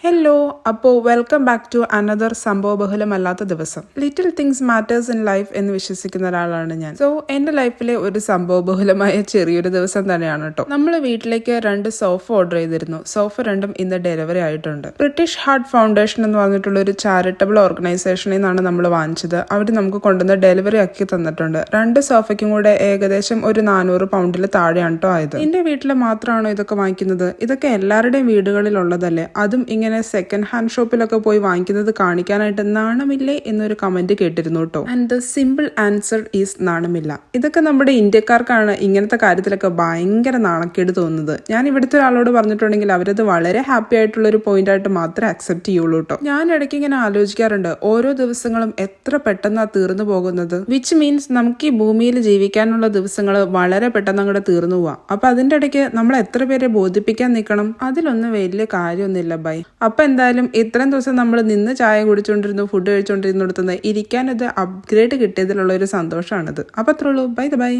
Hello, അപ്പോൾ welcome back to another സംഭവബഹുലമല്ലാത്ത ദിവസം. Little things matters in life എന്ന് വിശ്വസിക്കുന്ന ഒരാളാണ് ഞാൻ. സോ എന്റെ ലൈഫിലെ ഒരു സംഭവബഹുലമായ ചെറിയൊരു ദിവസം തന്നെയാണ് കേട്ടോ. നമ്മൾ വീട്ടിലേക്ക് 2 സോഫ ഓർഡർ ചെയ്തിരുന്നു. സോഫ 2 ഇന്ന് ഡെലിവറി ആയിട്ടുണ്ട്. ബ്രിട്ടീഷ് ഹാർട്ട് ഫൗണ്ടേഷൻ എന്ന് പറഞ്ഞിട്ടുള്ള ഒരു ചാരിറ്റബിൾ ഓർഗനൈസേഷനിൽ നിന്നാണ് നമ്മൾ വാങ്ങിച്ചത്. അവർ നമുക്ക് കൊണ്ടുവന്ന് ഡെലിവറി ആക്കി തന്നിട്ടുണ്ട്. 2 സോഫയ്ക്കും കൂടെ ഏകദേശം ഒരു 400 പൗണ്ടിൽ താഴെയാണ് കേട്ടോ ആയത്. എന്റെ വീട്ടിൽ മാത്രമാണോ ഇതൊക്കെ വാങ്ങിക്കുന്നത്? ഇതൊക്കെ എല്ലാവരുടെയും വീടുകളിലുള്ളതല്ലേ? അതും ഇങ്ങനെ സെക്കൻഡ് ഹാൻഡ് ഷോപ്പിലൊക്കെ പോയി വാങ്ങിക്കുന്നത് കാണിക്കാനായിട്ട് നാണമില്ലേ എന്നൊരു കമന്റ് കേട്ടിരുന്നു കേട്ടോ. And the simple answer is നാണമില്ല. ഇതൊക്കെ നമ്മുടെ ഇന്ത്യക്കാർക്കാണ് ഇങ്ങനത്തെ കാര്യത്തിലൊക്കെ ഭയങ്കര നാണക്കേട് തോന്നുന്നത്. ഞാൻ ഇവിടുത്തെ ഒരാളോട് പറഞ്ഞിട്ടുണ്ടെങ്കിൽ അവരത് വളരെ ഹാപ്പി ആയിട്ടുള്ള ഒരു പോയിന്റ് ആയിട്ട് മാത്രമേ അക്സെപ്റ്റ് ചെയ്യുള്ളൂ കേട്ടോ. ഞാൻ ഇടയ്ക്ക് ഇങ്ങനെ ആലോചിക്കാറുണ്ട്, ഓരോ ദിവസങ്ങളും എത്ര പെട്ടെന്നാ തീർന്നു പോകുന്നത്. വിച്ച് മീൻസ് നമുക്ക് ഈ ഭൂമിയിൽ ജീവിക്കാനുള്ള ദിവസങ്ങൾ വളരെ പെട്ടെന്ന് അങ്ങോട്ട് തീർന്നു പോവാം. അപ്പൊ അതിന്റെ ഇടയ്ക്ക് നമ്മൾ എത്ര പേരെ ബോധിപ്പിക്കാൻ നിൽക്കണം? അതിലൊന്നും വലിയ കാര്യമൊന്നുമില്ല ബൈ. അപ്പൊ എന്തായാലും ഇത്രയും ദിവസം നമ്മൾ നിന്ന് ചായ കുടിച്ചോണ്ടിരുന്നു, ഫുഡ് കഴിച്ചോണ്ടിരുന്നിടത്തുനിന്ന് ഇരിക്കാനത് അപ്ഗ്രേഡ് കിട്ടിയതിലുള്ള ഒരു സന്തോഷമാണിത്. അപ്പൊ അത്രേ ഉള്ളൂ. ബൈ.